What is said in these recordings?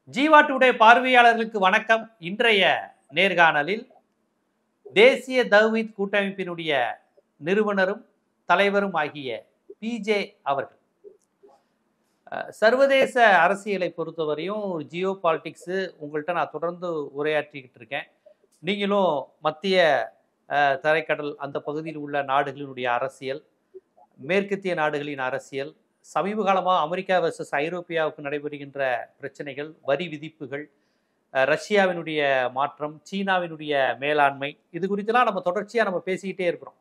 Jeeva today பார்வையாளர்களுக்கு வணக்கம். இன்றைய நேர்காணலில் தேசிய தவ்ஹீத் கூட்டமைப்பினுடைய நிறுவனரும் தலைவரும் ஆகிய பிஜே அவர்கள். சர்வதேச அரசியலை பொறுத்தவரையும் ஜியோ பாலிடிக்ஸு உங்கள்கிட்ட நான் தொடர்ந்து உரையாற்றிக்கிட்டு இருக்கேன். நீங்களும் மத்திய தரைக்கடல் அந்த பகுதியில் உள்ள நாடுகளினுடைய அரசியல், மேற்கத்திய நாடுகளின் அரசியல், சமீப காலமாக அமெரிக்கா வெர்சஸ் ஐரோப்பியாவுக்கு நடைபெறுகின்ற பிரச்சனைகள், வரி விதிப்புகள், ரஷ்யாவினுடைய மாற்றம், சீனாவினுடைய மேலாண்மை, இது குறித்தெல்லாம் நம்ம தொடர்ச்சியாக நம்ம பேசிக்கிட்டே இருக்கிறோம்.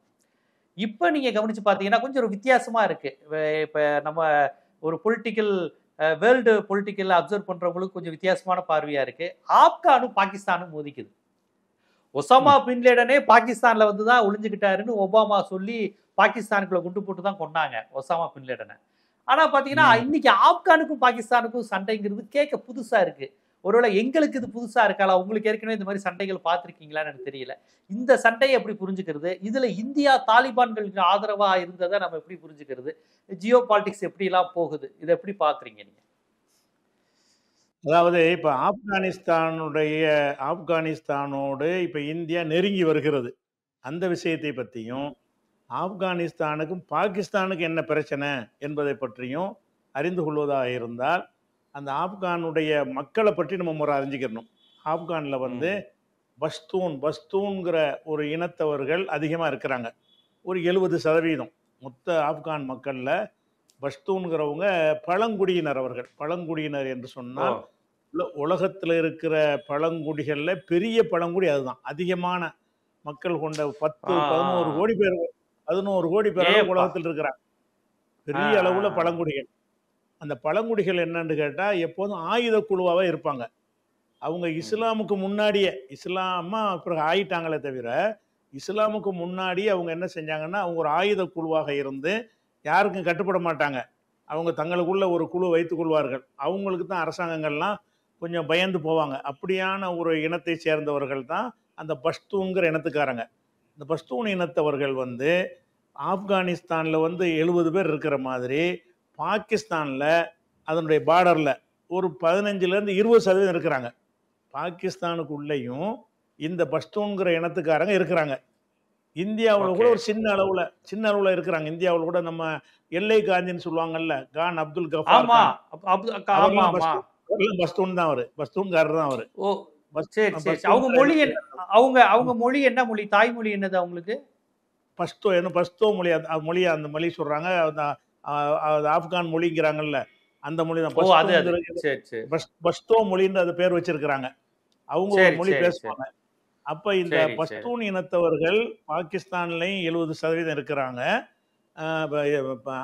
இப்போ நீங்கள் கவனித்து பார்த்தீங்கன்னா கொஞ்சம் ஒரு வித்தியாசமாக இருக்குது. இப்போ நம்ம ஒரு பொலிட்டிக்கல் வேர்ல்டு பொலிட்டிக்கல் அப்சர்வ் பண்ணுறவங்களுக்கு கொஞ்சம் வித்தியாசமான பார்வையாக இருக்குது. ஆப்கானும் பாகிஸ்தானும் மோதிக்குது. ஒசாமா பின்லேடனே பாகிஸ்தானில் வந்து தான் ஒளிஞ்சுக்கிட்டாருன்னு ஒபாமா சொல்லி பாகிஸ்தானுக்குள்ள குண்டு போட்டு தான் கொண்டாங்க ஒசாமா பின்லேடனை. ஆனால் பார்த்தீங்கன்னா இன்னைக்கு ஆப்கானுக்கும் பாகிஸ்தானுக்கும் சண்டைங்கிறது கேட்க புதுசாக இருக்கு. ஒருவேளை எங்களுக்கு இது புதுசாக இருக்காளா? உங்களுக்கு ஏற்கனவே இந்த மாதிரி சண்டைகள் பார்த்துருக்கீங்களான்னு எனக்கு தெரியல. இந்த சண்டையை எப்படி புரிஞ்சுக்கிறது? இதில் இந்தியா தாலிபான்களுக்கு ஆதரவாக இருந்ததை நம்ம எப்படி புரிஞ்சுக்கிறது? ஜியோ பாலிடிக்ஸ் எப்படிலாம் போகுது? இதை எப்படி பார்க்குறீங்க நீங்கள்? அதாவது இப்போ ஆப்கானிஸ்தானோடு இப்போ இந்தியா நெருங்கி வருகிறது. அந்த விஷயத்தை பற்றியும், ஆப்கானிஸ்தானுக்கும் பாகிஸ்தானுக்கும் என்ன பிரச்சனை என்பதை பற்றியும் அறிந்து கொள்வதாக இருந்தால், அந்த ஆப்கானுடைய மக்களை பற்றி நம்ம முறை அறிஞ்சிக்கிறணும். ஆப்கானில் வந்து பஷ்தூன்கிற ஒரு இனத்தவர்கள் அதிகமாக இருக்கிறாங்க. ஒரு 70% மொத்த ஆப்கான் மக்களில் பஷ்தூன்கிறவங்க பழங்குடியினர். அவர்கள் பழங்குடியினர் என்று சொன்னால் உலகத்தில் இருக்கிற பழங்குடிகளில் பெரிய பழங்குடி அதுதான். அதிகமான மக்கள் கொண்ட 11 கோடி பேர், 11 கோடி பேர் உலகத்தில் இருக்கிறாங்க. பெரிய அளவுல பழங்குடிகள். அந்த பழங்குடிகள் என்னன்னு கேட்டா எப்போதும் ஆயுத குழுவாவே இருப்பாங்க. அவங்க இஸ்லாமுக்கு முன்னாடியே, இஸ்லாமா பிறகு ஆயிட்டாங்களே தவிர, இஸ்லாமுக்கு முன்னாடி அவங்க என்ன செஞ்சாங்கன்னா, அவங்க ஒரு ஆயுத குழுவாக இருந்து யாருக்கும் கட்டுப்பட மாட்டாங்க. அவங்க தங்களுக்குள்ள ஒரு குழு வைத்துக் கொள்வார்கள். அவங்களுக்கு தான் அரசாங்கங்கள்லாம் கொஞ்சம் பயந்து போவாங்க. அப்படியான ஒரு இனத்தை சேர்ந்தவர்கள் தான் அந்த பஷ்தூன்கிற இனத்துக்காரங்க. இந்த பஷ்தூன் இனத்தவர்கள் வந்து ஆப்கானிஸ்தானில் வந்து 70 பேர் இருக்கிற மாதிரி, பாகிஸ்தானில் அதனுடைய பார்டரில் ஒரு 15% 20% இருக்கிறாங்க. பாகிஸ்தானுக்குள்ளேயும் இந்த பஷ்தூன்கிற இனத்துக்காரங்க இருக்கிறாங்க. இந்தியாவில் கூட ஒரு சின்ன அளவில் இருக்கிறாங்க. இந்தியாவில் கூட நம்ம எல்லை காந்தின்னு சொல்லுவாங்கல்ல, கான் அப்துல் கஃபார் பஷ்தூன் தான். அவரு பஷ்தூன்காரர் தான். அவரு அவங்க மொழி என்ன மொழி? தாய்மொழி என்னது அவங்களுக்கு? பஷ்தோ மொழி. அந்த மொழி சொல்றாங்க. ஆப்கான் மொழிங்கிறாங்கல்ல, அந்த மொழி தான் பஷ்தோ மொழின்னு அது பேர் வச்சிருக்கிறாங்க. அவங்க ஒரு மொழி பேசுவாங்க. அப்ப இந்த பஷ்தூன் இனத்தவர்கள் பாகிஸ்தான்லயும் 70% இருக்கிறாங்க.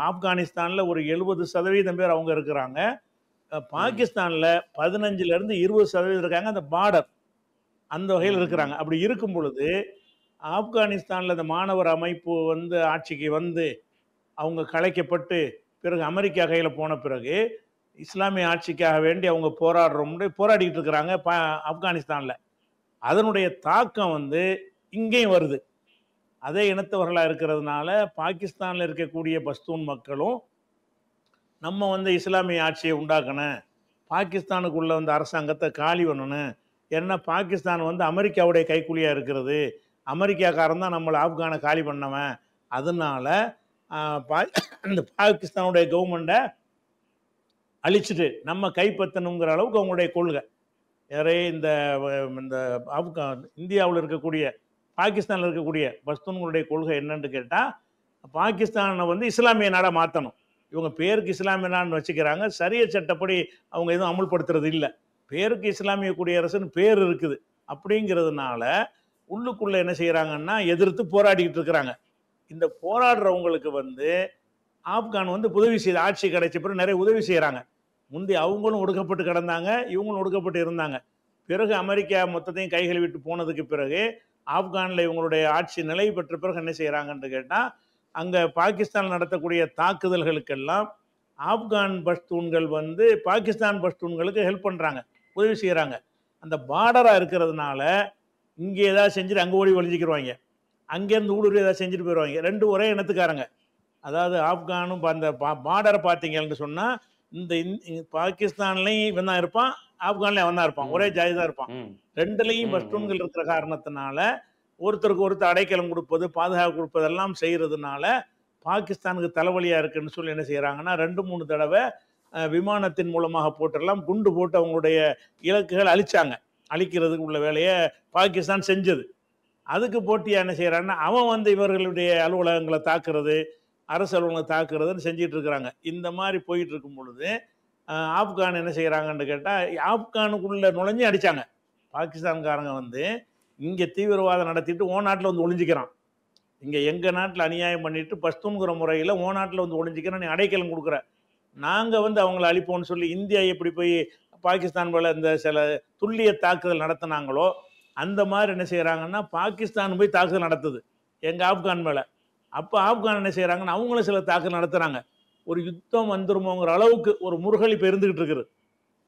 ஆப்கானிஸ்தான்ல ஒரு 70% பேர் அவங்க இருக்கிறாங்க. பாகிஸ்தான்ல 15% 20% இருக்காங்க. அந்த பார்டர் அந்த வகையில் இருக்கிறாங்க. அப்படி இருக்கும் பொழுது ஆப்கானிஸ்தான்ல இந்த மாணவர் அமைப்பு வந்து ஆட்சிக்கு வந்து அவங்க கலைக்கப்பட்டு பிறகு அமெரிக்கா கையில் போன பிறகு இஸ்லாமிய ஆட்சிக்காக வேண்டி அவங்க போராடிட்டு இருக்கிறாங்க ஆப்கானிஸ்தான்ல. அதனுடைய தாக்கம் வந்து இங்கேயும் வருது. அதே இனத்தவர்களாக இருக்கிறதுனால பாகிஸ்தானில் இருக்கக்கூடிய பஷ்தூன் மக்களும் நம்ம வந்து இஸ்லாமிய ஆட்சியை உண்டாக்கணும், பாகிஸ்தானுக்குள்ள வந்து அரசாங்கத்தை காலி பண்ணணும். ஏன்னா பாகிஸ்தான் வந்து அமெரிக்காவுடைய கைக்கூலியாக இருக்கிறது. அமெரிக்காக்காரன் தான் நம்மளை ஆப்கானை காலி பண்ணவன். அதனால இந்த பாகிஸ்தானுடைய கவர்மெண்ட்டை அழிச்சிட்டு நம்ம கைப்பற்றணுங்கிற அளவுக்கு அவங்களுடைய கொள்கை. இந்த இந்தியாவில் இருக்கக்கூடிய பாகிஸ்தானில் இருக்கக்கூடிய பஷ்தூன்களுடைய கொள்கை என்னன்னு கேட்டால், பாகிஸ்தானை வந்து இஸ்லாமிய நாடாக மாற்றணும். இவங்க பேருக்கு இஸ்லாமிய நாடுன்னு வச்சுக்கிறாங்க. சரிய சட்டப்படி அவங்க எதுவும் அமுல்படுத்துறது இல்லை. பேருக்கு இஸ்லாமிய குடியரசுன்னு பேர் இருக்குது. அப்படிங்கிறதுனால உள்ளுக்குள்ளே என்ன செய்கிறாங்கன்னா எதிர்த்து போராடிக்கிட்டு இருக்கிறாங்க. இந்த போராடுறவங்களுக்கு வந்து ஆப்கான் வந்து உதவி செய்து, ஆட்சி கிடைச்ச பிறகு நிறைய உதவி செய்கிறாங்க. முந்தி அவங்களும் ஒடுக்கப்பட்டு கிடந்தாங்க, இவங்களும் ஒடுக்கப்பட்டு இருந்தாங்க. பிறகு அமெரிக்கா மொத்தத்தையும் கைகளை விட்டு போனதுக்கு பிறகு ஆப்கானில் இவங்களுடைய ஆட்சி நிலை பெற்ற பிறகு என்ன செய்கிறாங்கன்னு கேட்டால், அங்கே பாகிஸ்தான் நடத்தக்கூடிய தாக்குதல்களுக்கெல்லாம் ஆப்கான் பஷ்தூன்கள் வந்து பாகிஸ்தான் பஷ்தூன்களுக்கு ஹெல்ப் பண்ணுறாங்க, உதவி செய்கிறாங்க. அந்த பார்டராக இருக்கிறதுனால இங்கே ஏதாவது செஞ்சுட்டு அங்கே ஓடி ஒழிஞ்சிக்கிடுவாங்க, அங்கேருந்து ஊடுருவி ஏதாவது செஞ்சுட்டு போயிடுவாங்க. ரெண்டு ஒரே இனத்துக்காரங்க. அதாவது ஆப்கானும் அந்த பார்டரை பார்த்தீங்கன்னு சொன்னால் இந்த பாகிஸ்தான்லையும் இவன் தான் இருப்பான், ஆப்கான்ல அவன் தான் இருப்பான், ஒரே ஜாதி தான் இருப்பான். ம், ரெண்டுலையும் ம், ம். பஷ்டூன்கள் இருக்கிற காரணத்தினால ஒருத்தருக்கு ஒருத்தர் அடைக்கலம் கொடுப்பது, பாதுகாப்பு கொடுப்பதெல்லாம் செய்யறதுனால பாகிஸ்தானுக்கு தலைவலியா இருக்குன்னு சொல்லி என்ன செய்யறாங்கன்னா 2-3 தடவை விமானத்தின் மூலமாக போட்டெல்லாம் குண்டு போட்டு அவங்களுடைய இலக்குகள் அழிச்சாங்க. அழிக்கிறதுக்கு உள்ள வேலையை பாகிஸ்தான் செஞ்சது. அதுக்கு போட்டியா என்ன செய்யறாங்கன்னா அவன் வந்து இவர்களுடைய அலுவலகங்களை தாக்குறது, அரசு அலுவலகங்களை தாக்குறதுன்னு செஞ்சிட்டு இருக்கிறாங்க. இந்த மாதிரி போயிட்டு இருக்கும் பொழுது ஆப்கான் என்ன செய்யறாங்கன்னு கேட்டா ஆப்கானுக்குள்ள நுழைஞ்சு அடிச்சாங்க. பாகிஸ்தான்காரங்க வந்து இங்க தீவிரவாதம் நடத்திட்டு ஓ நாட்டில் வந்து ஒளிஞ்சிக்கிறான், இங்க எங்க நாட்டில் அநியாயம் பண்ணிட்டு பஷ்தூன்கிற முறையில் ஓ நாட்டில் வந்து ஒளிஞ்சிக்கிறான், நீ அடைக்கலம் கொடுக்குற, நாங்க வந்து அவங்கள அழிப்போம்னு சொல்லி இந்தியா எப்படி போய் பாகிஸ்தான் மேல இந்த சில துல்லிய தாக்குதல் நடத்தினாங்களோ அந்த மாதிரி என்ன செய்யறாங்கன்னா பாகிஸ்தான் போய் தாக்குதல் நடத்துது எங்க ஆப்கான் மேல. அப்ப ஆப்கான் என்ன செய்யறாங்கன்னா அவங்களும் சில தாக்குதல் நடத்துறாங்க. ஒரு யுத்தம் வந்துருமோங்கிற அளவுக்கு ஒரு முருகல் இப்ப இருந்துகிட்டு இருக்குது.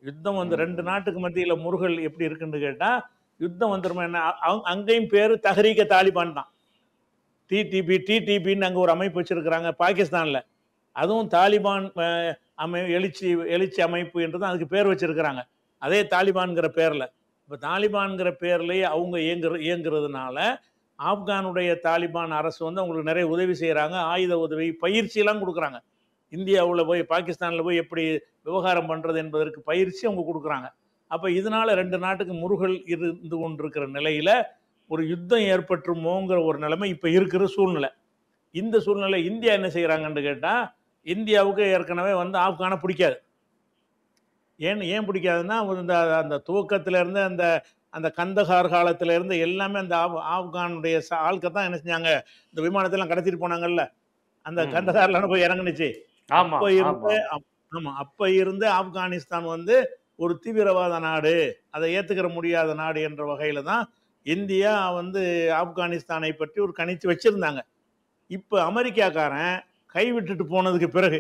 யுத்தம் வந்து 2 நாட்டுக்கு மத்தியில முருகல் எப்படி இருக்குன்னு கேட்டா யுத்தம் வந்துருமா என்ன, அங்கேயும் பேரு தஹ்ரீக தாலிபான் தான். டிடிபின்னு அங்க ஒரு அமைப்பு வச்சிருக்கிறாங்க பாகிஸ்தான்ல. அதுவும் தாலிபான் எழுச்சி அமைப்பு என்று தான் அதுக்கு பேர் வச்சிருக்கிறாங்க, அதே தாலிபான்கிற பேர்ல. இப்போ தாலிபான்கிற பேர்லயே அவங்க இயங்குறதுனால ஆப்கானுடைய தாலிபான் அரசு வந்து அவங்களுக்கு நிறைய உதவி செய்கிறாங்க, ஆயுத உதவி, பயிற்சியெல்லாம் கொடுக்குறாங்க. இந்தியாவில் போய் பாகிஸ்தானில் போய் எப்படி விவகாரம் பண்ணுறது என்பதற்கு பயிற்சி அவங்க கொடுக்குறாங்க. அப்போ இதனால 2 நாட்டுக்கு முருகல் இருந்து கொண்டிருக்கிற நிலையில ஒரு யுத்தம் ஏற்பட்டுமோங்கிற ஒரு நிலைமை இப்போ இருக்கிற சூழ்நிலை. இந்த சூழ்நிலை இந்தியா என்ன செய்கிறாங்கன்னு கேட்டால் இந்தியாவுக்கு ஏற்கனவே வந்து ஆப்கானை பிடிக்காது. ஏன் பிடிக்காதுன்னா அந்த துவக்கத்துல இருந்து அந்த அந்த கந்தகார் காலத்துல இருந்து எல்லாமே அந்த ஆப்கானுடைய ஆட்கள் தான் என்ன செஞ்சாங்க, இந்த விமானத்தெல்லாம் கடத்திட்டு போனாங்கல்ல, அந்த கந்தகார்ல போய் இறங்குனுச்சு. அப்ப இருந்து ஆப்கானிஸ்தான் வந்து ஒரு தீவிரவாத நாடு, அதை ஏத்துக்கிற முடியாத நாடு என்ற வகையில தான் இந்தியா வந்து ஆப்கானிஸ்தானை பற்றி ஒரு கணிச்சு வச்சிருந்தாங்க. இப்ப அமெரிக்காக்காரன் கைவிட்டுட்டு போனதுக்கு பிறகு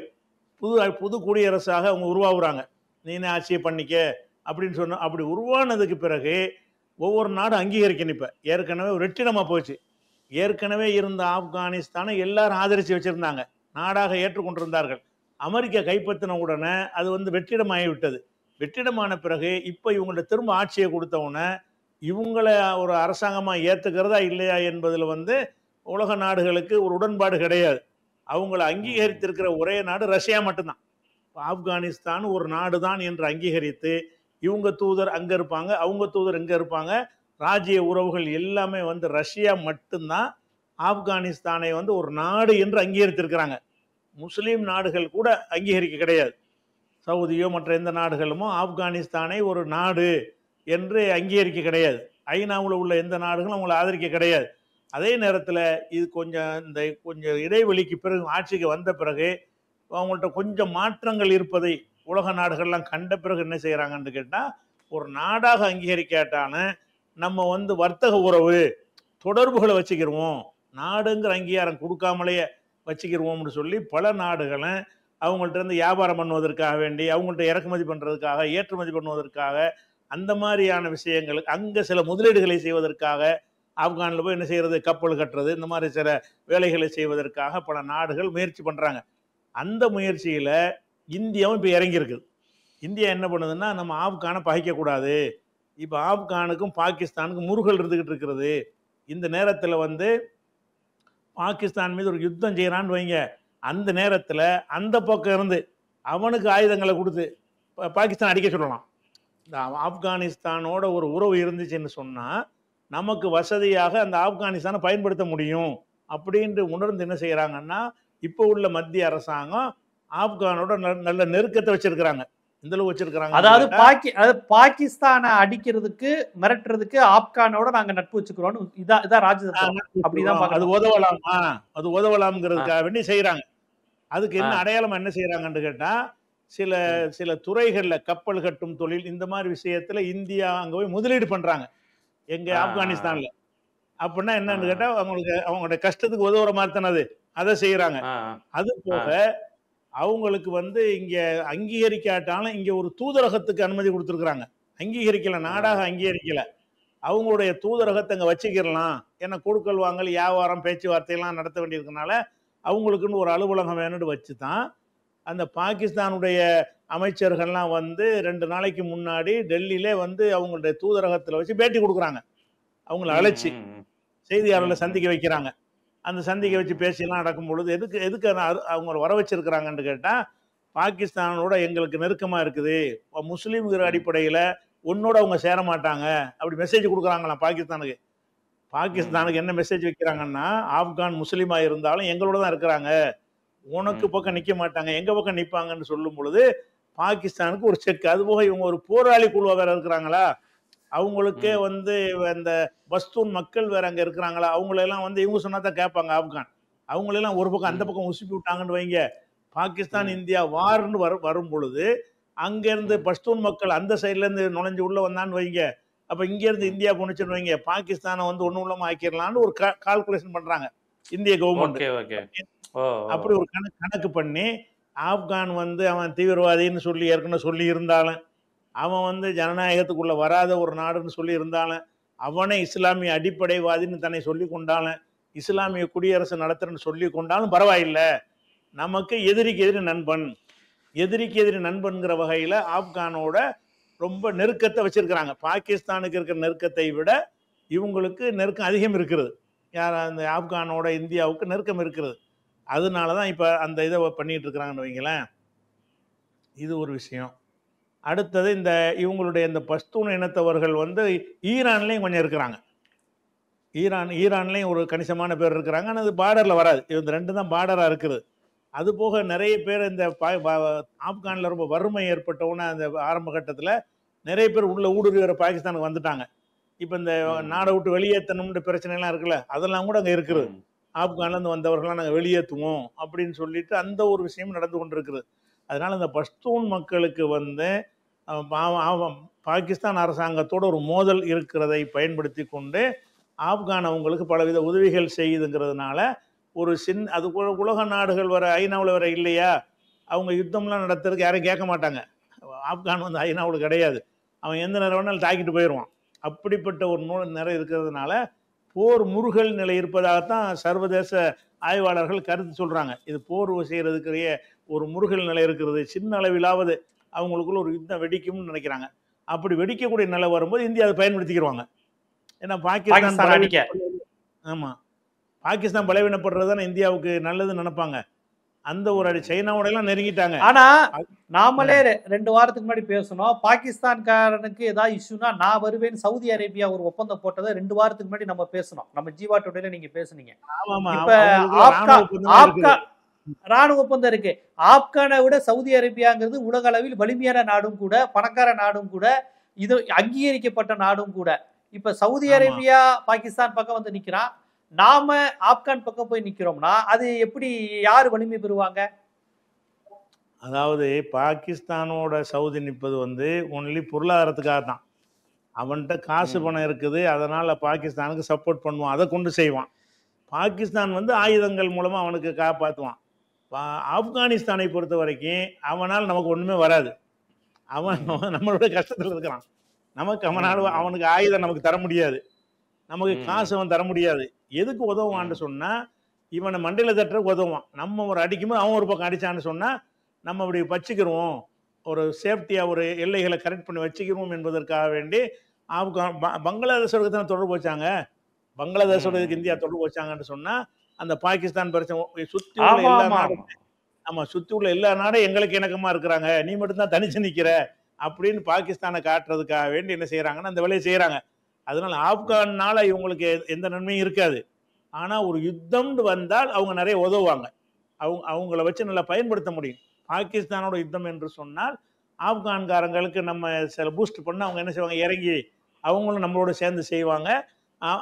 புது குடியரசாக அவங்க உருவாகுறாங்க, நீனே ஆட்சியை பண்ணிக்க அப்படின்னு சொன்ன. அப்படி உருவானதுக்கு பிறகு ஒவ்வொரு நாடும் அங்கீகரிக்கணும். இப்ப ஏற்கனவே வெற்றிடமா போச்சு. ஏற்கனவே இருந்த ஆப்கானிஸ்தானை எல்லாரும் ஆதரிச்சு வச்சிருந்தாங்க, நாடாக ஏற்றுக்கொண்டிருந்தார்கள். அமெரிக்கா கைப்பற்றின உடனே அது வந்து வெற்றிடமாகி விட்டது. வெற்றிடமான பிறகு இப்ப இவங்கள்ட்ட திரும்ப ஆட்சியை கொடுத்தவுடனே இவங்களை ஒரு அரசாங்கமா ஏத்துக்கிறதா இல்லையா என்பதுல வந்து உலக நாடுகளுக்கு ஒரு உடன்பாடு கிடையாது. அவங்களை அங்கீகரித்திருக்கிற ஒரே நாடு ரஷ்யா மட்டும்தான். ஆப்கானிஸ்தான் ஒரு நாடு தான் என்று அங்கீகரித்து இவங்க தூதர் அங்க இருப்பாங்க, அவங்க தூதர் இங்க இருப்பாங்க, ராஜ்ய உறவுகள் எல்லாமே வந்து ரஷ்யா மட்டும்தான் ஆப்கானிஸ்தானை வந்து ஒரு நாடு என்று அங்கீகரித்திருக்கிறாங்க. முஸ்லீம் நாடுகள் கூட அங்கீகரிக்க கிடையாது. சவுதியோ மற்ற எந்த நாடுகளுமோ ஆப்கானிஸ்தானை ஒரு நாடு என்று அங்கீகரிக்க கிடையாது. ஐநாவில் உள்ள எந்த நாடுகளும் அவங்களை ஆதரிக்க கிடையாது. அதே நேரத்தில் இது கொஞ்சம் இடைவெளிக்கு பிறகு ஆட்சிக்கு வந்த பிறகு அவங்கள்ட்ட கொஞ்சம் மாற்றங்கள் இருப்பதை உலக நாடுகள்லாம் கண்ட பிறகு என்ன செய்கிறாங்கன்னு கேட்டால், ஒரு நாடாக அங்கீகரிக்காட்டான நம்ம வந்து வர்த்தக உறவு தொடர்புகளை வச்சுக்கிடுவோம், நாடுங்கிற அங்கீகாரம் கொடுக்காமலேயே வச்சுக்கிடுவோம்னு சொல்லி பல நாடுகளை அவங்கள்ட்ட இருந்து வியாபாரம் பண்ணுவதற்காக வேண்டி, அவங்கள்ட்ட இறக்குமதி பண்ணுறதுக்காக, ஏற்றுமதி பண்ணுவதற்காக, அந்த மாதிரியான விஷயங்களுக்கு அங்கே சில முதலீடுகளை செய்வதற்காக ஆப்கானில் போய் என்ன செய்யறது, கப்பல் கட்டுறது, இந்த மாதிரி சில வேலைகளை செய்வதற்காக பல நாடுகள் முயற்சி பண்ணுறாங்க. அந்த முயற்சியில் இந்தியாவும் இப்போ இறங்கியிருக்குது. இந்தியா என்ன பண்ணுதுன்னா, நம்ம ஆப்கானை பகைக்கக்கூடாது, இப்போ ஆப்கானுக்கும் பாகிஸ்தானுக்கும் முருகல் இருந்துக்கிட்டு இருக்கிறது, இந்த நேரத்தில் வந்து பாகிஸ்தான் மீது ஒரு யுத்தம் செய்கிறான்னு வைங்க, அந்த நேரத்தில் அந்த பக்கம் இருந்து அவனுக்கு ஆயுதங்களை கொடுத்து பாகிஸ்தான் அடிக்க சொல்லலாம். இந்த ஆப்கானிஸ்தானோட ஒரு உறவு இருந்துச்சுன்னு சொன்னால் நமக்கு வசதியாக அந்த ஆப்கானிஸ்தானை பயன்படுத்த முடியும் அப்படின்ட்டு உணர்ந்து என்ன செய்கிறாங்கன்னா, இப்போ உள்ள மத்திய அரசாங்கம் ஆப்கானோட நல்ல நெருக்கத்தை வச்சிருக்கிறாங்க. இந்த அளவு வச்சிருக்கிறாங்க. அதாவது பாகிஸ்தானை அடிக்கிறதுக்கு மிரட்டுறதுக்கு ஆப்கானோட நாங்க நட்பு வச்சுக்கிறோம், இதான் ராஜதந்திரம். அப்படிதான் அது உதவலாம்ங்கிறதுக்காக வேண்டி செய்யறாங்க. அதுக்கு என்ன அடையாளம் என்ன செய்யறாங்கன்னு கேட்டா, சில துறைகள்ல கப்பல் கட்டும் தொழில் இந்த மாதிரி விஷயத்துல இந்தியா அங்க போய் முதலீடு பண்றாங்க எங்க ஆப்கானிஸ்தான்ல. அப்படின்னா என்னன்னு கேட்டா, அவங்களுடைய கஷ்டத்துக்கு உதவுற மாதிரி தானே அதை செய்யறாங்க. அது போக அவங்களுக்கு வந்து இங்க அங்கீகரிக்காட்டாலும் இங்க ஒரு தூதரகத்துக்கு அனுமதி கொடுத்துருக்குறாங்க. அங்கீகரிக்கல, நாடாக அங்கீகரிக்கல, அவங்களுடைய தூதரகத்தை அங்க வச்சுக்கிடலாம். ஏன்னா கொடுக்கல் வாங்கல், வியாபாரம், பேச்சுவார்த்தையெல்லாம் நடத்த வேண்டியிருக்கனால அவங்களுக்குன்னு ஒரு அலுவலகம் வேணும்னு வச்சு தான் அந்த பாகிஸ்தானுடைய அமைச்சர்கள்லாம் வந்து 2 நாளைக்கு முன்னாடி டெல்லியிலே வந்து அவங்களுடைய தூதரகத்தில் வச்சு பேட்டி கொடுக்குறாங்க. அவங்கள அழைச்சி செய்தியாளர்களை சந்திக்க வைக்கிறாங்க. அந்த சந்திக்க வச்சு பேசியெல்லாம் நடக்கும் பொழுது எதுக்கு அவங்கள வர வச்சிருக்கிறாங்கன்னு கேட்டால், பாகிஸ்தானோட எங்களுக்கு நெருக்கமாக இருக்குது, முஸ்லீம்கிற அடிப்படையில் உன்னோட அவங்க சேர மாட்டாங்க அப்படி மெசேஜ் கொடுக்குறாங்களாம் பாகிஸ்தானுக்கு. பாகிஸ்தானுக்கு என்ன மெசேஜ் வைக்கிறாங்கன்னா, ஆப்கான் முஸ்லீமாக இருந்தாலும் எங்களோட தான் இருக்கிறாங்க, உனக்கு பக்கம் நிற்க மாட்டாங்க, எங்கள் பக்கம் நிற்பாங்கன்னு சொல்லும் பொழுது பாகிஸ்தானுக்கு ஒரு செக். அதுபோக இவங்க ஒரு போராளி குழுவாக வேற இருக்கிறாங்களா, அவங்களுக்கே வந்து அந்த பஸ்தூன் மக்கள் வேற அங்கே இருக்கிறாங்களா, அவங்களெல்லாம் வந்து இவங்க சொன்னா தான் கேட்பாங்க ஆப்கான். அவங்களெல்லாம் ஒரு பக்கம் அந்த பக்கம் உசுப்பி விட்டாங்கன்னு வைங்க, பாகிஸ்தான் இந்தியா வார்னு வரும் பொழுது அங்கேருந்து பஷ்தூன் மக்கள் அந்த சைட்லேருந்து நுழைஞ்சு உள்ளே வந்தான்னு வைங்க, அப்போ இங்கேருந்து இந்தியா போனுச்சுன்னு வைங்க, பாகிஸ்தானை வந்து ஒன்றும் இல்லாமல் ஆக்கிடலான்னு ஒரு கால்குலேஷன் பண்ணுறாங்க இந்திய கவர்மெண்ட். அப்படி ஒரு கணக்கு பண்ணி ஆப்கான் வந்து அவன் தீவிரவாதின்னு சொல்லி ஏற்கனவே சொல்லி இருந்தாலும், அவன் வந்து ஜனநாயகத்துக்குள்ள வராத ஒரு நாடுன்னு சொல்லி இருந்தாலும், அவனை இஸ்லாமிய அடிப்படைவாதின்னு தன்னை சொல்லி கொண்டாலும், இஸ்லாமிய குடியரசு நடத்துறன்னு சொல்லி கொண்டாலும் பரவாயில்லை, நமக்கு எதிரிக்கு எதிரி நண்பன், எதிரிக்கு எதிரி நண்பன்கிற வகையில் ஆப்கானோட ரொம்ப நெருக்கத்தை வச்சிருக்கிறாங்க. பாகிஸ்தானுக்கு இருக்கிற நெருக்கத்தை விட இவங்களுக்கு நெருக்கம் அதிகம் இருக்கிறது. யார் அந்த ஆப்கானோட இந்தியாவுக்கு நெருக்கம் இருக்கிறது. அதனால தான் இப்போ அந்த இதை பண்ணிட்டு இருக்கிறாங்கன்னு வைங்களேன். இது ஒரு விஷயம். அடுத்தது இந்த இவங்களுடைய இந்த பஷ்தூன் இனத்தவர்கள் வந்து ஈரான்லேயும் கொஞ்சம் இருக்கிறாங்க. ஈரான்லேயும் ஒரு கணிசமான பேர் இருக்கிறாங்க. ஆனால் அது பார்டரில் வராது. இந்த 2 தான் பார்டராக இருக்குது. அது போக நிறைய பேர் இந்த ஆப்கானில் ரொம்ப வறுமை ஏற்பட்டவுடனே அந்த ஆரம்ப கட்டத்தில் நிறைய பேர் உள்ள ஊடுருவி வர பாகிஸ்தானுக்கு வந்துட்டாங்க. இப்போ இந்த நாடை விட்டு வெளியேற்றணும்ன்ற பிரச்சனைலாம் இருக்குல்ல, அதெல்லாம் கூட அங்கே இருக்குது. ஆப்கான்லேருந்து வந்தவர்களாம் நாங்கள் வெளியேற்றுவோம் அப்படின்னு சொல்லிட்டு அந்த ஒரு விஷயம் நடந்து கொண்டிருக்குது. அதனால் இந்த பஷ்தூன் மக்களுக்கு வந்து பாகிஸ்தான் அரசாங்கத்தோட ஒரு மோதல் இருக்கிறதை பயன்படுத்தி கொண்டு ஆப்கான் அவங்களுக்கு பலவித உதவிகள் செய்யுதுங்கிறதுனால ஒரு அது உலக நாடுகள் வர ஐநாவில் வர இல்லையா, அவங்க யுத்தம்லாம் நடத்துறதுக்கு யாரும் கேட்க மாட்டாங்க. ஆப்கான் வந்து ஐநாவில் கிடையாது, அவன் எந்த நேரம் வேணாலும் தாக்கிட்டு போயிடுவான். அப்படிப்பட்ட ஒரு நிலை இருக்கிறதுனால போர் முருகல் நிலை இருப்பதாகத்தான் சர்வதேச ஆய்வாளர்கள் கருத்து சொல்கிறாங்க. இது போர் செய்கிறதுக்குரிய ஒரு முருகல் நிலை இருக்கிறது, சின்ன அளவிலாவது அவங்களுக்குள்ள ஒரு யுத்தம் வெடிக்கும்னு நினைக்கிறாங்க. அப்படி வெடிக்கக்கூடிய நிலை வரும்போது இந்தியா அதை பயன்படுத்திக்கிடுவாங்க. ஏன்னா பாகிஸ்தான் பலவீனப்படுறது தானே இந்தியாவுக்கு நல்லதுன்னு நினைப்பாங்க. அந்த ஒரு அடி சைனாவோட எல்லாம் நெருங்கிட்டாங்க. ஆனா நாமளே 2 வாரத்துக்கு முன்னாடி பேசணும், பாகிஸ்தான்காரனுக்கு ஏதாவது இஷ்யூனா நான் வருவேன், சவுதி அரேபியா ஒரு ஒப்பந்தம் போட்டதை 2 வாரத்துக்கு முன்னாடி நம்ம பேசணும். நம்ம ஜீவா டுடேல நீங்க பேசுனீங்க. இப்ப ராணுவ ஒப்பந்தம் இருக்கு. ஆப்கானை விட சவுதி அரேபியாங்கிறது உலக அளவில் வலிமையான நாடும் கூட, பணக்கார நாடும் கூட, இது அங்கீகரிக்கப்பட்ட நாடும் கூட. இப்ப சவுதி அரேபியா பாகிஸ்தான் பக்கம் வந்து நிக்கிறான், நாம ஆப்கான் பக்கம் போய் நிக்கிறோம்னா அது எப்படி, யாரு வலிமை பெறுவாங்க? அதாவது பாகிஸ்தானோட சவுதி நிற்பது வந்து ஒன்லி பொருளாதாரத்துக்காக தான். அவன்கிட்ட காசு பணம் இருக்குது, அதனால பாகிஸ்தானுக்கு சப்போர்ட் பண்ணுவான், அதை கொண்டு செய்வான். பாகிஸ்தான் வந்து ஆயுதங்கள் மூலமா அவனுக்கு காப்பாற்றுவான். ஆப்கானிஸ்தானை பொறுத்த வரைக்கும் அவனால் நமக்கு ஒண்ணுமே வராது. அவன் நம்மளோட கஷ்டத்தில் இருக்கிறான். நமக்கு அவனுக்கு ஆயுதம் நமக்கு தர முடியாது, நமக்கு காசு அவன் தர முடியாது. எதுக்கு உதவுவான்னு சொன்னா இவனை மண்டையில தட்டுறதுக்கு உதவுவான். நம்ம ஒரு அடிக்கும்போது அவன் ஒரு பக்கம் அடிச்சான்னு சொன்னா நம்ம அப்படி வச்சுக்கிறோம், ஒரு சேஃப்டியா ஒரு எல்லைகளை கரெக்ட் பண்ணி வச்சுக்கிறோம் என்பதற்காக வேண்டி ஆப்கான் பங்களாதேஷோட தான் தொடர்பு வச்சாங்க. பங்களாதேஷோட இந்தியா தொடர்பு வச்சாங்கன்னு சொன்னா அந்த பாகிஸ்தான் பிரச்சனை சுத்தி உள்ள எல்லா நாடும், ஆமா சுத்தி உள்ள எல்லா நாடும் எங்களுக்கு இணக்கமா இருக்கிறாங்க, நீ மட்டும்தான் தனிச்சு நிக்கிற அப்படின்னு பாகிஸ்தானை காட்டுறதுக்காக வேண்டி என்ன செய்யறாங்கன்னா அந்த வேலையை செய்யறாங்க. அதனால ஆப்கான்னால இவங்களுக்கு எந்த நன்மையும் இருக்காது. ஆனா ஒரு யுத்தம் வந்தால் அவங்க நிறைய உதவுவாங்க, அவங்கள வச்சு நல்லா பயன்படுத்த முடியும். பாகிஸ்தானோட யுத்தம் என்று சொன்னால் ஆப்கான்காரங்களுக்கு நம்ம சில பூஸ்ட் பண்ண அவங்க என்ன செய்வாங்க, இறங்கி அவங்களும் நம்மளோட சேர்ந்து செய்வாங்க.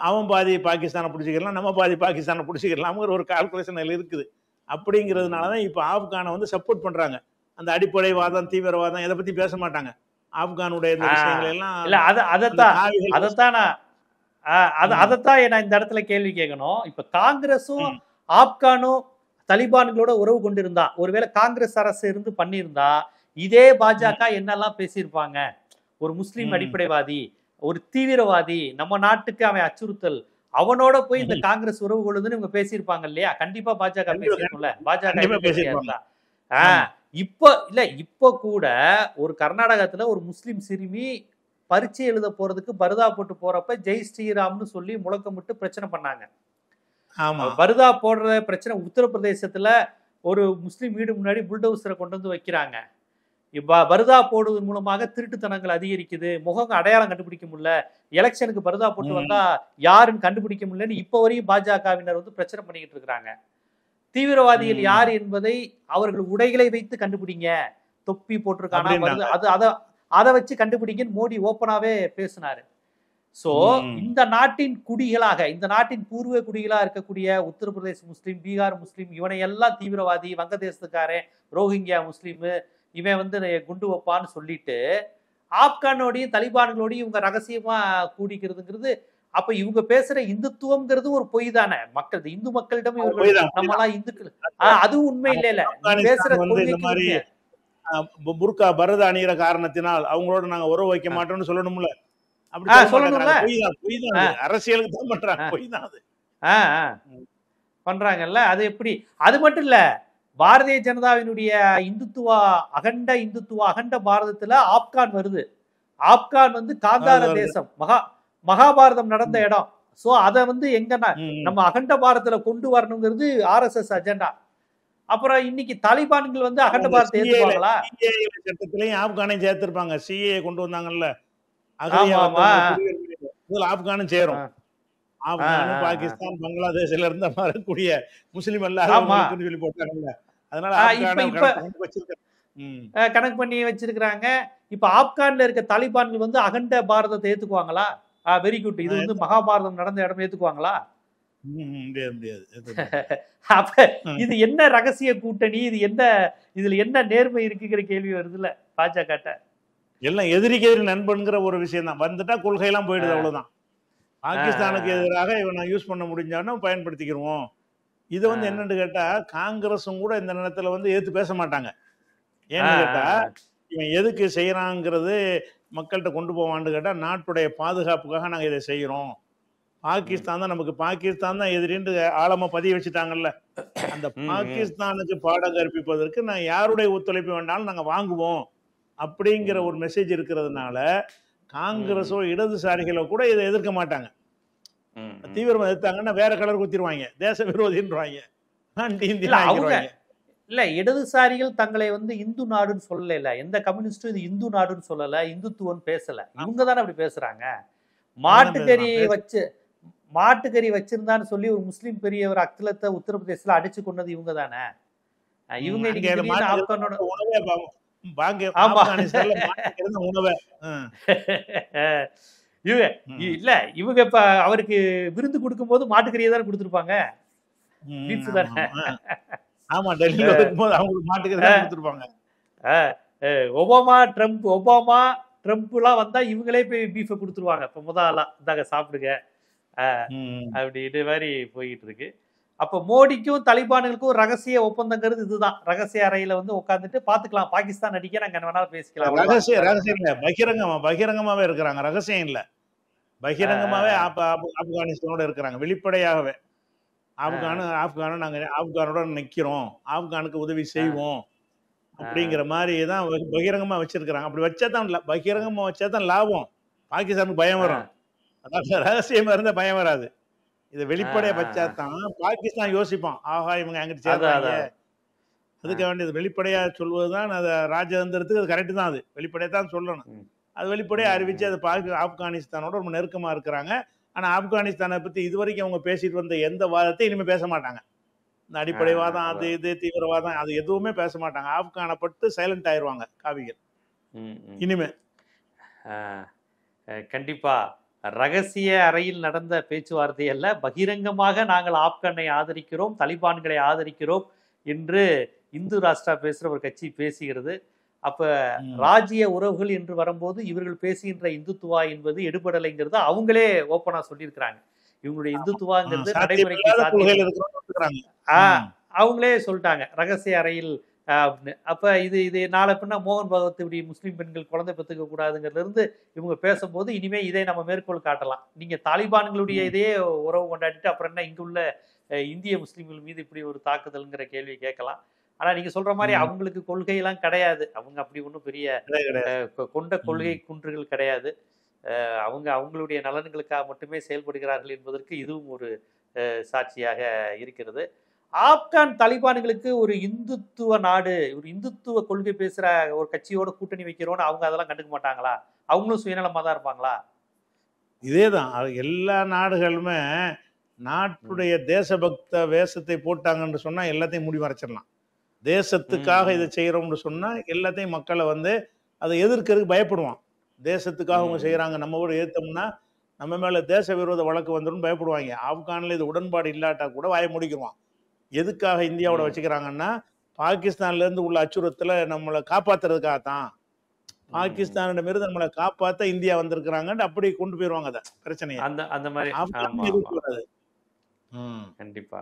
அவன் பாதி பாகிஸ்தானை பிடிச்சிக்கலாம், நம்ம பாதி பாகிஸ்தானை பிடிச்சிக்கலாம்ங்கிற ஒரு கால்குலேஷன் இருக்குது. அப்படிங்கிறதுனால தான் இப்போ ஆப்கானை வந்து சப்போர்ட் பண்றாங்க. அந்த அடிப்படைவாதம் தீவிரவாதம் இதை பத்தி பேச மாட்டாங்க. ஆப்கானுடைய இந்த விஷயங்கள் எல்லாம் அதைத்தான் நான் இந்த இடத்துல கேள்வி கேட்கணும். இப்ப காங்கிரஸும் ஆப்கானும் தலிபான்களோட உறவு கொண்டிருந்தா, ஒருவேளை காங்கிரஸ் அரசு இருந்து பண்ணியிருந்தா இதே பாஜக என்னெல்லாம் பேசியிருப்பாங்க, ஒரு முஸ்லீம் அடிப்படைவாதி, ஒரு தீவிரவாதி, நம்ம நாட்டுக்கு அவன் அச்சுறுத்தல், அவனோட போய் இந்த காங்கிரஸ் உறவு கொள்ளுதுன்னு இவங்க பேசியிருப்பாங்க இல்லையா? கண்டிப்பா பாஜக பேசியிருக்கோம்ல. பாஜக இப்போ கூட ஒரு கர்நாடகத்துல ஒரு முஸ்லிம் சிறுமி பரீட்சை எழுத போறதுக்கு பருதா போட்டு போறப்ப ஜெய் ஸ்ரீராம்னு சொல்லி முழக்கமிட்டு பிரச்சனை பண்ணாங்க. ஆமா பருதா போடுற பிரச்சனை உத்தரப்பிரதேசத்துல ஒரு முஸ்லிம் வீடு முன்னாடி புல்டோசரை கொண்டு வந்து வைக்கிறாங்க. பருதா போடுவதன் மூலமாக திருட்டுத்தனங்கள் அதிகரிக்குது, முகம் அடையாளம் கண்டுபிடிக்க முடியல, எலெக்ஷனுக்கு பருதா போட்டு வந்தா யாருன்னு கண்டுபிடிக்க முடியலன்னு இப்ப வரையும் பாஜகவினர் வந்து பிரச்சனை பண்ணிக்கிட்டு இருக்கிறாங்க. தீவிரவாதிகள் யார் என்பதை அவர்கள் உடைகளை வைத்து கண்டுபிடிங்க, தொப்பி போட்டிருக்கானா வருது அதை வச்சு கண்டுபிடிங்கன்னு மோடி ஓப்பனாவே பேசினாரு. சோ இந்த நாட்டின் குடிகளாக, இந்த நாட்டின் பூர்வ குடிகளா இருக்கக்கூடிய உத்தரப்பிரதேச முஸ்லீம், பீகார் முஸ்லீம், இவனை எல்லாம் தீவிரவாதி, வங்கதேசத்துக்காரன், ரோஹிங்கியா முஸ்லீம், இவன் வந்து குண்டு வைப்பான்னு சொல்லிட்டு ஆப்கானோடையும் தலிபான்களோடையும் இவங்க ரகசியமா கூடிக்கிறதுங்கிறது, அப்ப இவங்க பேசுற இந்துத்துவம்ங்கிறது ஒரு பொய் தானே. மக்கள் இந்து மக்களிடம் இவர்கள் நம்மளாம் இந்துக்கள், அதுவும் உண்மை இல்ல. பேசுற புர்கா பரத அணிகிற காரணத்தினால் அவங்களோட நாங்க உறவு வைக்க மாட்டோம்னு சொல்லணும்ல. சொல்லணும்ல. அரசியலுக்கு தான் பண்றாங்க, பொய் தான் அது பண்றாங்கல்ல. அது எப்படி? அது மட்டும் இல்ல, பாரதிய ஜனதாவினுடைய அகண்ட பாரதத்துல ஆப்கான் வருது. ஆப்கான் வந்து காந்தார தேசம், மகாபாரதம் நடந்த இடம். சோ அத வந்து எங்கன்னா நம்ம அகண்ட பாரதத்துல கொண்டு வரணுங்கிறது RSS அஜெண்டா. அப்புறம் இன்னைக்கு தாலிபான்கள் வந்து அகண்ட பாரதத்தை ஏத்துப்பாங்களா? சட்டத்திலையும் ஆப்கானையும் சேர்த்திருப்பாங்க. CAA கொண்டு வந்தாங்கல்ல, ஆப்கானும் சேரும். ஆப்கான், பாகிஸ்தான், பங்களாதேஷ்ல இருந்து வரக்கூடிய முஸ்லிம் அல்லாத சொல்லி போட்டாங்கல்ல. அதனால கணக்கு பண்ணி வச்சிருக்காங்க. இப்ப ஆப்கான்ல இருக்க தாலிபான்கள் வந்து அகண்ட பாரதத்தை ஏத்துக்குவாங்களா? Very good. இது வந்து மகாபாரதம் நடந்த இடம், ஏத்துக்குவாங்களா? அப்ப இது என்ன ரகசிய கூட்டணி? இது என்ன, இதுல என்ன நேர்மை இருக்குங்கிற கேள்வி வருதுல்ல பாஜக. எல்லாம் எதிரிக்கு எதிரி நண்பன்கிற ஒரு விஷயம் தான். வந்துட்டா கொள்கையெல்லாம் போயிடுது, அவ்வளவுதான். பாகிஸ்தானுக்கு எதிராக இவனை யூஸ் பண்ண முடிஞ்சானோ பயன்படுத்திக்கிறோம். இது வந்து என்னன்னு கேட்டா, காங்கிரஸும் கூட இந்த நேரத்துல வந்து எதிர்த்து பேச மாட்டாங்க. ஏன்னு கேட்டா, இவன் எதுக்கு செய்யறாங்கிறது மக்கள்கிட்ட கொண்டு போவான்னு கேட்டா, நாட்டுடைய பாதுகாப்புக்காக நாங்க இதை செய்யறோம், பாகிஸ்தான் தான் நமக்கு, பாகிஸ்தான் தான் எதிரின்னு ஆழமா பதிய வச்சுட்டாங்கல்ல. அந்த பாகிஸ்தானுக்கு பாடம் கற்பிப்பதற்கு நான் யாருடைய ஒத்துழைப்பு வேண்டாலும் நாங்க வாங்குவோம் அப்படிங்கிற ஒரு மெசேஜ் இருக்கிறதுனால காங்கிரஸோ இடதுசாரிகளோ கூட இதை எதிர்க்க மாட்டாங்க. தீவிரமா எதிர்த்தாங்கன்னா வேற கலர் குத்திடுவாங்க, தேச விரோதின்றாங்க, இல்ல. இடதுசாரிகள் தங்களை வந்து இந்து நாடுன்னு சொல்லல, எந்த கம்யூனிஸ்டும் இது இந்து நாடுன்னு சொல்லல, இந்துத்துவம் பேசல. இவங்க தானே அப்படி பேசுறாங்க. மாட்டுக்கறி வச்சிருந்தான்னு சொல்லி ஒரு முஸ்லீம் பெரியவர் அக்லத்தை உத்தரப்பிரதேசத்துல அடிச்சு கொண்டது இவங்க தானே. இவங்க இல்ல, இவங்க இப்ப அவருக்கு விருந்து கொடுக்கும் போது மாட்டுக்கறியை தானே கொடுத்துருப்பாங்க. ஒபாமா ட்ரம்ப் எல்லாம் வந்தா இவங்களே போய் பீஃபை கொடுத்துருவாங்க. இப்ப முதலா இந்தாங்க சாப்பிடுங்க அப்படின்னு மாதிரி போயிட்டு இருக்கு. அப்ப மோடிக்கும் தலிபான்களுக்கும் ரகசிய ஒப்பந்தங்கிறது இதுதான். ரகசிய அறையில வந்து உட்காந்துட்டு பாத்துக்கலாம், பாகிஸ்தான் அடிக்க நாங்க என்ன வேணாலும் பேசிக்கலாம். ரகசியம் இல்ல, பகிரங்கமாவே இருக்கிறாங்க. ரகசியம் இல்ல, பகிரங்கமாவே ஆப்கானிஸ்தானோட இருக்கிறாங்க, வெளிப்படையாகவே. ஆப்கானும் நாங்க ஆப்கானோட நிக்கிறோம், ஆப்கானுக்கு உதவி செய்வோம் அப்படிங்கிற மாதிரி தான் பகிரங்கமா வச்சிருக்கிறாங்க. அப்படி வச்சாதான் பகிரங்கமா வச்சாதான் லாபம். பாகிஸ்தானுக்கு பயம் வரும், அதான் ரகசியமா இருந்தா பயம் வராது. இதை வெளிப்படையா வச்சாதான் பாகிஸ்தான் யோசிப்பான், ஆஹா இவங்க அங்கிட்டு சேர்ந்தாங்க. அதுக்கு வேண்டியது வெளிப்படையா சொல்வதுதான் அது ராஜதந்திரத்துக்கு அது கரெக்டு தான். அது வெளிப்படையா தான் சொல்லணும். அது வெளிப்படையா அறிவிச்சு அது ஆப்கானிஸ்தானோட ரொம்ப நெருக்கமா இருக்கிறாங்க. ஆனா ஆப்கானிஸ்தானை பத்தி இதுவரைக்கும் அவங்க பேசிட்டு வந்த எந்த வாதத்தையும் இனிமே பேச மாட்டாங்க. இந்த அடிப்படைவாதம், அது இது தீவிரவாதம், அது எதுவுமே பேச மாட்டாங்க. ஆப்கானை பட்டு சைலண்ட் ஆயிடுவாங்க காவிகள் இனிமே. கண்டிப்பா ரகசிய அறையில் நடந்த பேச்சுவார்த்தை அல்ல, பகிரங்கமாக நாங்கள் ஆப்கானை ஆதரிக்கிறோம், தலிபான்களை ஆதரிக்கிறோம் என்று இந்து ராஷ்டிரா பேசுற ஒரு கட்சி பேசுகிறது. அப்ப ராஜ்ய உறவுகள் என்று வரும்போது இவர்கள் பேசுகின்ற இந்துத்துவா என்பது எடுபடலைங்கிறது அவங்களே ஓப்பனா சொல்லியிருக்கிறாங்க. இவங்களுடைய இந்துத்துவாங்கிறது நடைமுறைக்கு அவங்களே சொல்லிட்டாங்க ரகசிய அறையில் அப்படின்னு. அப்ப இது நாளை பின்னா மோகன் பகவத் இப்படி முஸ்லீம் பெண்கள் குழந்தை பெற்றுக்க கூடாதுங்கிறதுல இருந்து இவங்க பேசும்போது இனிமே இதை நம்ம மேற்கோள் காட்டலாம். நீங்க தாலிபான்களுடைய இதையே உறவு கொண்டாடிட்டு அப்புறம் என்ன இங்க உள்ள இந்திய முஸ்லீம்கள் மீது இப்படி ஒரு தாக்குதல்ங்கிற கேள்வி கேட்கலாம். ஆனா நீங்க சொல்ற மாதிரி ம். அவங்களுக்கு கொள்கையெல்லாம் கிடையாது. அவங்க அப்படி ஒன்றும் பெரிய கிடையாது. கொண்ட கொள்கை ம். குன்றுகள் கிடையாது. அவங்க அவங்களுடைய நலன்களுக்காக மட்டுமே செயல்படுகிறார்கள் என்பதற்கு இதுவும் ஒரு சாட்சியாக இருக்கிறது. ஆப்கான் தலிபான்களுக்கு ஒரு இந்துத்துவ நாடு, ஒரு இந்துத்துவ கொள்கை பேசுற ஒரு கட்சியோட கூட்டணி வைக்கிறோன்னு அவங்க அதெல்லாம் கண்டுக்க மாட்டாங்களா? அவங்களும் சுயநலமா தான் இருப்பாங்களா? இதேதான். எல்லா நாடுகளுமே ம். நாட்டுடைய தேசபக்த வேஷத்தை போட்டாங்கன்னு சொன்னா எல்லாத்தையும் மூடி மறைச்சிடலாம். ம், தேசத்துக்காக இத ம், செய்றோம்னு சொன்னா, எல்லாத்தையும் மக்கள வந்து அத எதிர்க்கிறதுக்கு பயப்படுவான். தேசத்துக்காக அவங்க ம், செய்றாங்க. நம்ம கூட எதிர்த்தோம்னா, நம்ம மேல தேச விரோத வழக்கு வந்துரும்னு பயப்படுவாய்ங்க. ஆப்கான்ல இது உடன்பாடு இல்லாட்டா கூட வாய மூடிக்குவான். எதுக்காக இந்தியாவோட ம், வச்சுக்கிறாங்கன்னா, பாகிஸ்தான்ல இருந்து உள்ள அச்சுறுத்தல நம்மள காப்பாத்துறதுக்காக தான். ம். பாகிஸ்தானிடமிருந்து நம்மள காப்பாத்த இந்தியா வந்திருக்கிறாங்கன்னு அப்படி கொண்டு போயிருவாங்க அத பிரச்சனைய. அந்த அந்த மாரி. ஆமா, ஆப்கான் ஆமா. எதிர்த்து வராது. ம். கண்டிப்பா.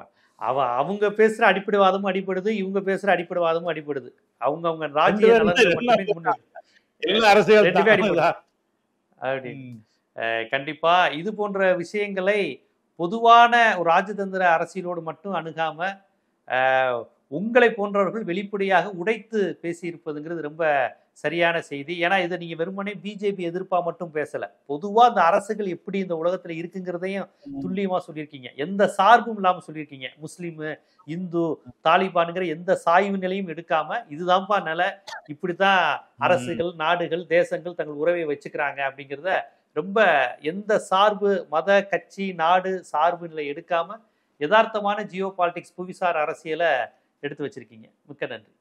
அவங்க பேசுற அடிப்படைவாதமும் அடிபடுது. இவங்க பேசுற அடிப்படைவாதமும் அடிபடுது. அவங்க 2 ராஜ்ய பேருமே நலன்கள் எல்லாம் மட்டுமே முன்னிறு எல்லாம் அரசியல் 2மே தான். அடிபடுது. அப்படி. ம். கண்டிப்பா இது போன்ற விஷயங்களை பொதுவான ஒரு ராஜதந்திர அரசியலோடு மட்டும் அணுகாம, அ உங்களை போன்றவர்கள் வெளிப்படையாக உடைத்து பேசியிருப்பதுங்கிறது ரொம்ப சரியான செய்தி. ஏன்னா, இத நீங்க வெறுமனே பிஜேபி எதிர்ப்பா மட்டும் பேசல. பொதுவா இந்த அரசுகள் எப்படி இந்த உலகத்துல இருக்குங்கிறதையும் ம். துல்லியமா சொல்லியிருக்கீங்க. எந்த சார்பும் இல்லாம சொல்லியிருக்கீங்க. முஸ்லிமு, இந்து, தாலிபான்ங்கிற எந்த சாய்வு நிலையும் எடுக்காம, இதுதான்ப்பா நிலை. இப்படித்தான் ம். அரசுகள், நாடுகள், தேசங்கள் தங்கள் உறவை வச்சுக்கிறாங்க அப்படிங்கிறத ரொம்ப எந்த சார்பு, மத, கட்சி, நாடு சார்பு நிலை எடுக்காம, எதார்த்தமான ஜியோ பாலிடிக்ஸ் புவிசார் அரசியல எடுத்து வச்சிருக்கீங்க. மிக்க நன்றி.